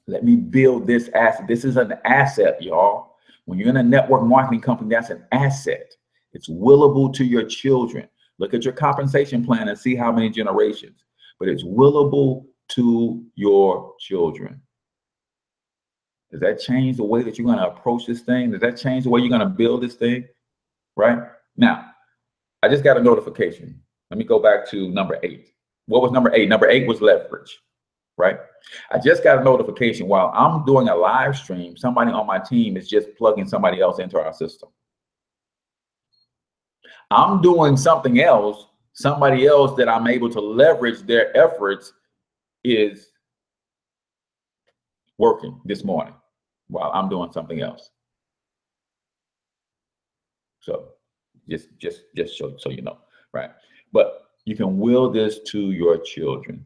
Let me build this asset. This is an asset, y'all. When you're in a network marketing company, that's an asset. It's willable to your children. Look at your compensation plan and see how many generations. But it's willable to your children. Does that change the way that you're going to approach this thing? Does that change the way you're going to build this thing? Right? Now, I just got a notification. Let me go back to number 8. What was number 8? Number 8 was leverage. Right? I just got a notification while I'm doing a live stream, somebody on my team is just plugging somebody else into our system. I'm doing something else, somebody else that I'm able to leverage their efforts is working this morning while I'm doing something else. So just so you know, right? But you can will this to your children.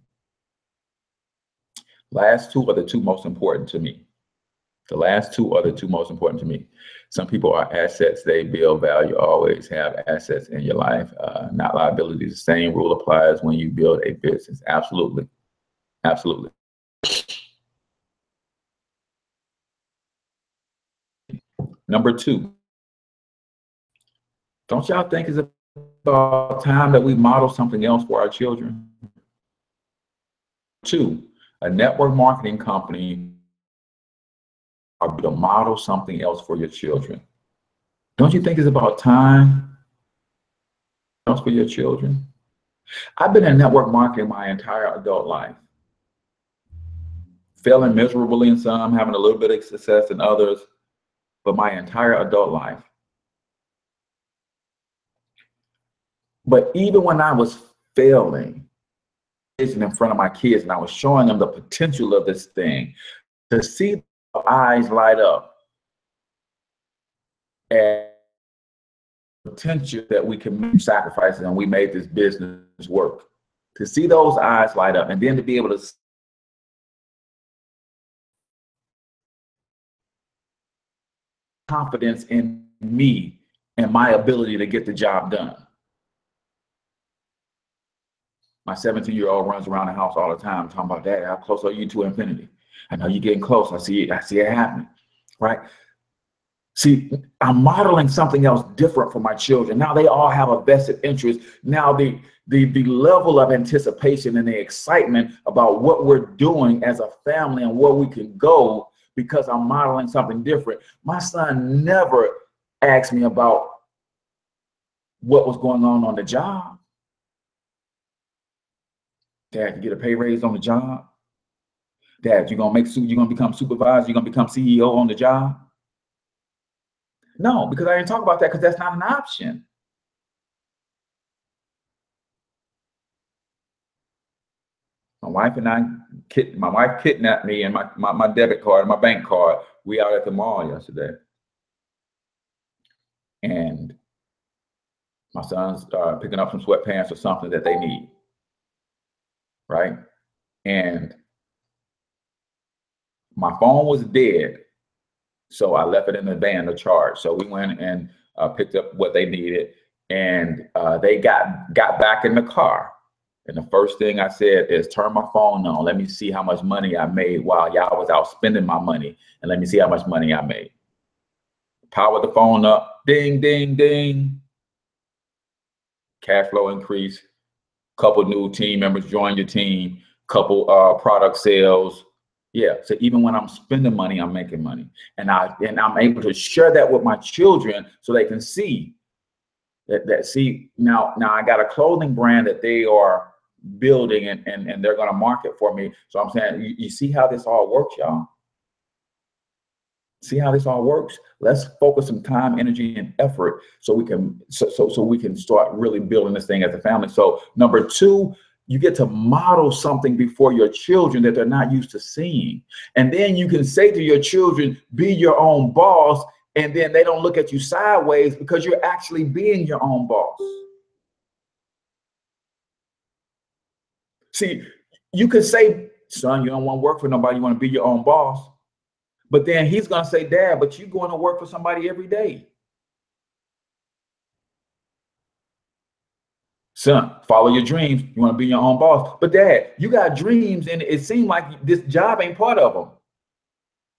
Last 2 are the 2 most important to me. The last 2 are the 2 most important to me. Some people are assets. They build value. Always have assets in your life, not liabilities. The same rule applies when you build a business. Absolutely. Absolutely. Number 2. Don't y'all think it's about time that we model something else for our children? 2, a network marketing company to model something else for your children. Don't you think it's about time else for your children? I've been in network marketing my entire adult life. Failing miserably in some, having a little bit of success in others, but my entire adult life. But even when I was failing, vision in front of my kids, and I was showing them the potential of this thing, to see the eyes light up and potential that we can make sacrifices and we made this business work. To see those eyes light up, and then to be able to confidence in me and my ability to get the job done. My 17-year-old runs around the house all the time talking about, Dad, how close are you to infinity? I know you're getting close. I see it happening, right? See, I'm modeling something else different for my children. Now they all have a vested interest. Now the level of anticipation and the excitement about what we're doing as a family and where we can go, because I'm modeling something different. My son never asked me about what was going on the job. Dad, you get a pay raise on the job? Dad, you're gonna become supervisor, you're gonna become CEO on the job? No, because I didn't talk about that, because that's not an option. My wife kidnapped me and my debit card, my bank card. We out at the mall yesterday. And my son's picking up some sweatpants or something that they need, right? And my phone was dead, so I left it in the van to charge. So we went and picked up what they needed, and they got back in the car. And the first thing I said is, turn my phone on. Let me see how much money I made while y'all was out spending my money, and let me see how much money I made. Power the phone up, ding, ding, ding. Cash flow increase. Couple new team members join your team. Couple product sales. Yeah, so even when I'm spending money, I'm making money, and I'm able to share that with my children so they can see that. See, now I got a clothing brand that they are building, and they're going to market for me. So I'm saying, you see how this all works, y'all? See how this all works? Let's focus some time, energy, and effort so we can start really building this thing as a family. So number two, you get to model something before your children that they're not used to seeing. And then you can say to your children, be your own boss, and then they don't look at you sideways because you're actually being your own boss. See, you could say, son, you don't want to work for nobody, you want to be your own boss. But then he's going to say, Dad, but you're going to work for somebody every day. Son, follow your dreams. You want to be your own boss. But Dad, you got dreams, and it seems like this job ain't part of them.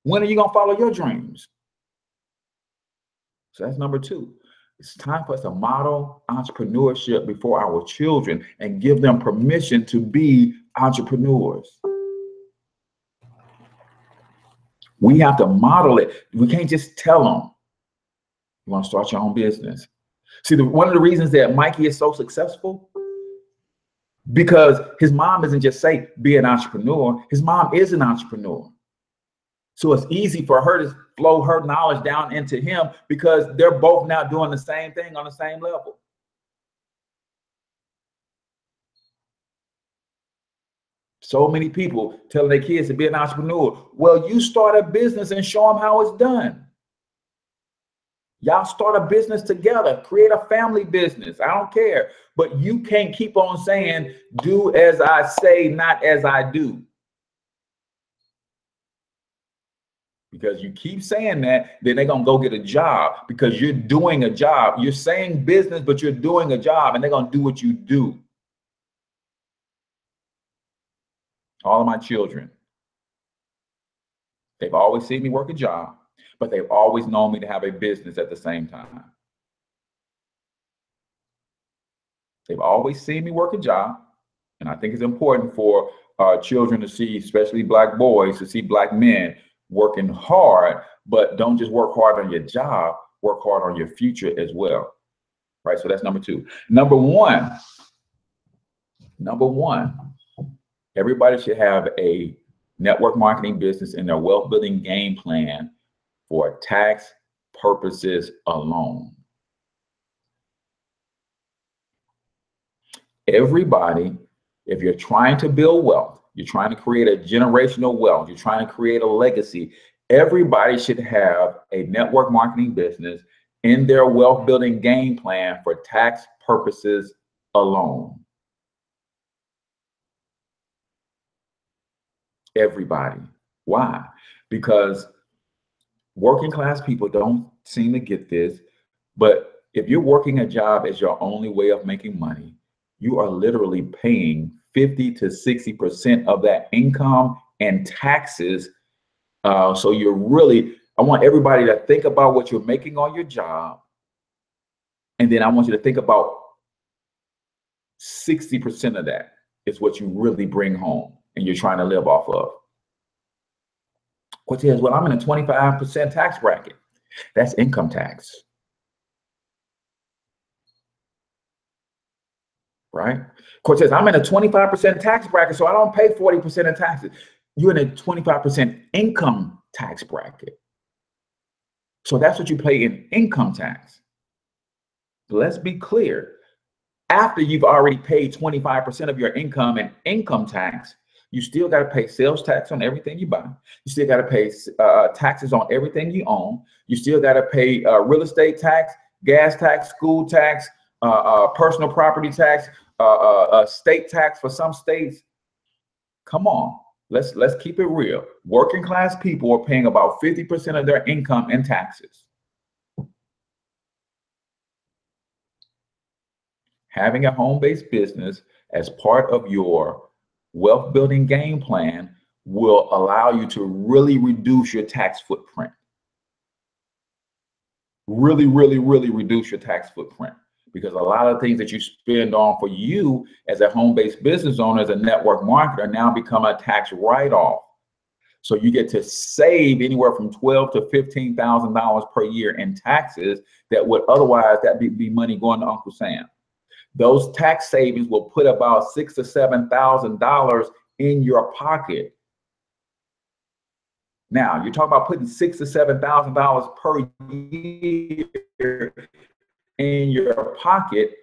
When are you going to follow your dreams? So that's number two. It's time for us to model entrepreneurship before our children and give them permission to be entrepreneurs. We have to model it. We can't just tell them, you want to start your own business. See, one of the reasons that Mikey is so successful, because his mom doesn't just say, be an entrepreneur. His mom is an entrepreneur. So it's easy for her to flow her knowledge down into him because they're both now doing the same thing on the same level. So many people telling their kids to be an entrepreneur. Well, you start a business and show them how it's done. Y'all start a business together, create a family business. I don't care, but you can't keep on saying, do as I say, not as I do. Because you keep saying that, then they're going to go get a job because you're doing a job. You're saying business, but you're doing a job, and they're going to do what you do. All of my children, they've always seen me work a job, but they've always known me to have a business at the same time. They've always seen me work a job, and I think it's important for children to see, especially Black boys, to see Black men working hard, but don't just work hard on your job, work hard on your future as well, right? So that's number two. Number one, everybody should have a network marketing business in their wealth building game plan for tax purposes alone. Everybody If you're trying to build wealth, you're trying to create a generational wealth, you're trying to create a legacy, everybody should have a network marketing business in their wealth building game plan for tax purposes alone. Everybody. Why? Because working class people don't seem to get this, but if you're working a job as your only way of making money, you are literally paying 50 to 60% of that income and taxes. So you're really, I want everybody to think about what you're making on your job. And then I want you to think about 60% of that is what you really bring home and you're trying to live off of. Cortez, well, I'm in a 25% tax bracket. That's income tax. Right? Cortez, I'm in a 25% tax bracket, so I don't pay 40% in taxes. You're in a 25% income tax bracket. So that's what you pay in income tax. Let's be clear. After you've already paid 25% of your income in income tax, you still got to pay sales tax on everything you buy. You still got to pay taxes on everything you own. You still got to pay real estate tax, gas tax, school tax, personal property tax, state tax for some states. Come on, let's keep it real. Working class people are paying about 50% of their income in taxes. Having a home-based business as part of your wealth building game plan will allow you to really reduce your tax footprint. Really reduce your tax footprint, because a lot of things that you spend on for you as a home-based business owner, as a network marketer, now become a tax write-off. So you get to save anywhere from $12,000 to $15,000 per year in taxes that would otherwise be money going to Uncle Sam. Those tax savings will put about $6,000 to $7,000 in your pocket. Now, you're talking about putting $6,000 to $7,000 per year in your pocket.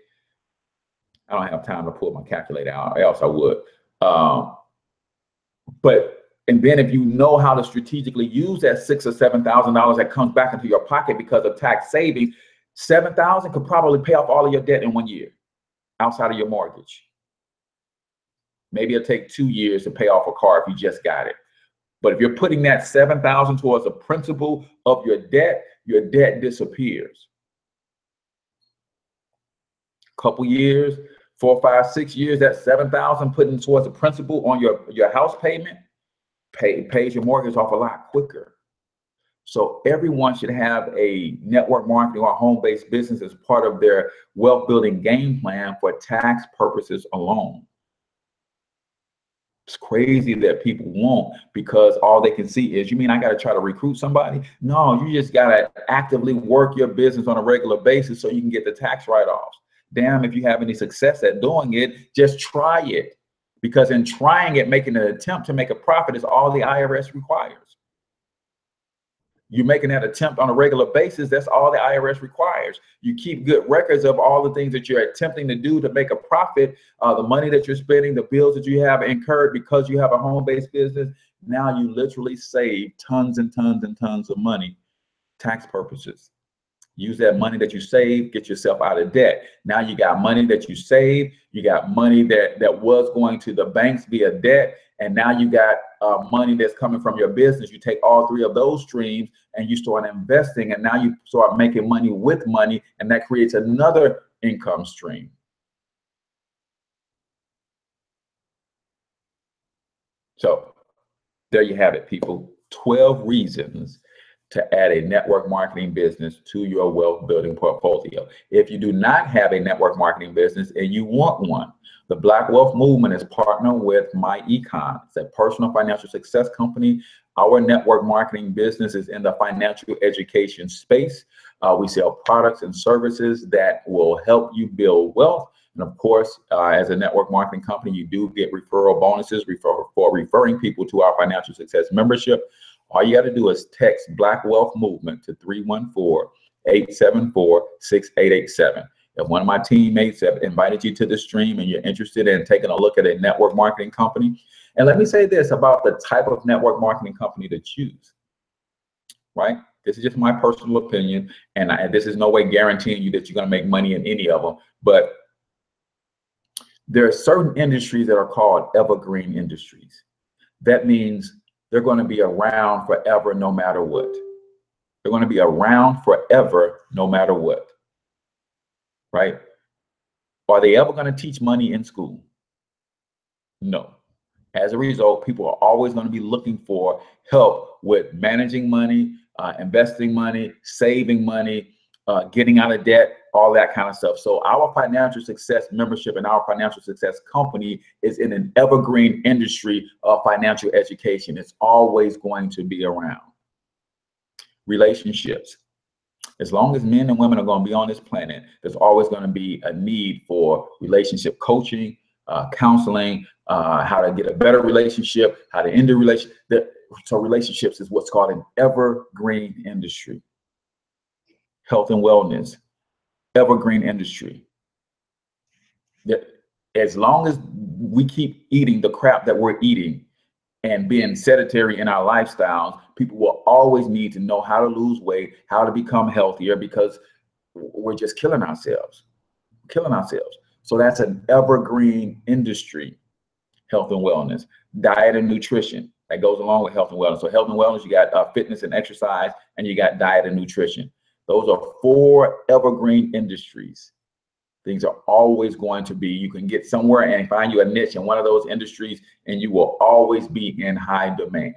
I don't have time to pull my calculator out, else I would. And then if you know how to strategically use that $6,000 or $7,000 that comes back into your pocket because of tax savings, $7,000 could probably pay off all of your debt in 1 year outside of your mortgage. Maybe it'll take 2 years to pay off a car if you just got it. But if you're putting that $7,000 towards the principal of your debt disappears. Couple years, 4, 5, 6 years, that $7,000 putting towards the principal on your house payment pays your mortgage off a lot quicker. So everyone should have a network marketing or home-based business as part of their wealth building game plan for tax purposes alone. It's crazy that people won't, because all they can see is, you mean I got to try to recruit somebody? No, you just got to actively work your business on a regular basis so you can get the tax write-offs. Damn, if you have any success at doing it, just try it. Because in trying it, making an attempt to make a profit is all the IRS requires. You're making that attempt on a regular basis, that's all the IRS requires. You keep good records of all the things that you're attempting to do to make a profit, the money that you're spending, the bills that you have incurred because you have a home-based business. Now you literally save tons and tons and tons of money, tax purposes. Use that money that you save, get yourself out of debt. Now you got money that you save, you got money that was going to the banks via debt, and now you got money that's coming from your business. You take all three of those streams and you start investing, and now you start making money with money, and that creates another income stream. So there you have it, people. 12 reasons to add a network marketing business to your wealth building portfolio. If you do not have a network marketing business and you want one, the Black Wealth Movement is partnered with MyEcon. It's a personal financial success company. Our network marketing business is in the financial education space. We sell products and services that will help you build wealth. And of course, as a network marketing company, you do get referral bonuses for referring people to our financial success membership. All you got to do is text Black Wealth Movement to 314-874-6887. If one of my teammates have invited you to the stream and you're interested in taking a look at a network marketing company, and let me say this about the type of network marketing company to choose, right? This is just my personal opinion, and this is no way guaranteeing you that you're going to make money in any of them, but there are certain industries that are called evergreen industries. That means they're going to be around forever no matter what. They're going to be around forever no matter what, right? Are they ever going to teach money in school? No. As a result, people are always going to be looking for help with managing money, investing money, saving money, getting out of debt, all that kind of stuff. So our financial success membership and our financial success company is in an evergreen industry of financial education. It's always going to be around. Relationships. As long as men and women are going to be on this planet, there's always going to be a need for relationship coaching, counseling, how to get a better relationship, how to end a relationship. So relationships is what's called an evergreen industry. Health and wellness, evergreen industry. As long as we keep eating the crap that we're eating and being sedentary in our lifestyles, people will always need to know how to lose weight, how to become healthier, because we're just killing ourselves. So that's an evergreen industry. Health and wellness, diet and nutrition, that goes along with health and wellness. So health and wellness, you got fitness and exercise, and you got diet and nutrition. Those are 4 evergreen industries. Things are always going to be, you can get somewhere and find you a niche in one of those industries, and you will always be in high demand.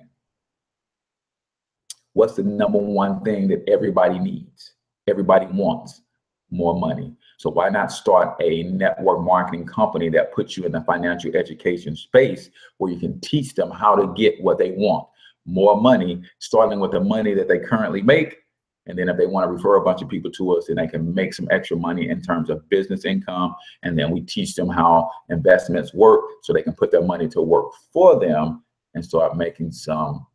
What's the #1 thing that everybody needs? Everybody wants more money. So why not start a network marketing company that puts you in the financial education space where you can teach them how to get what they want? More money, starting with the money that they currently make. And then if they want to refer a bunch of people to us, then they can make some extra money in terms of business income. And then we teach them how investments work so they can put their money to work for them and start making some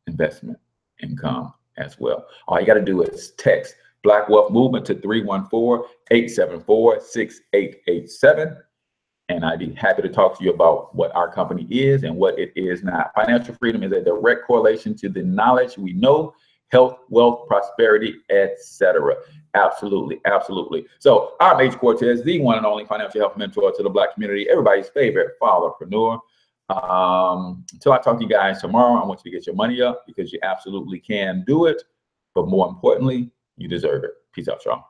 investment income as well. All you got to do is text Black Wealth Movement to 314-874-6887. And I'd be happy to talk to you about what our company is and what it is not. Financial freedom is a direct correlation to the knowledge we know, health, wealth, prosperity, etc. Absolutely, absolutely. So I'm H Cortez, the one and only financial health mentor to the Black community, everybody's favorite fatherpreneur. Until I talk to you guys tomorrow, I want you to get your money up because you absolutely can do it. But more importantly, you deserve it. Peace out, y'all.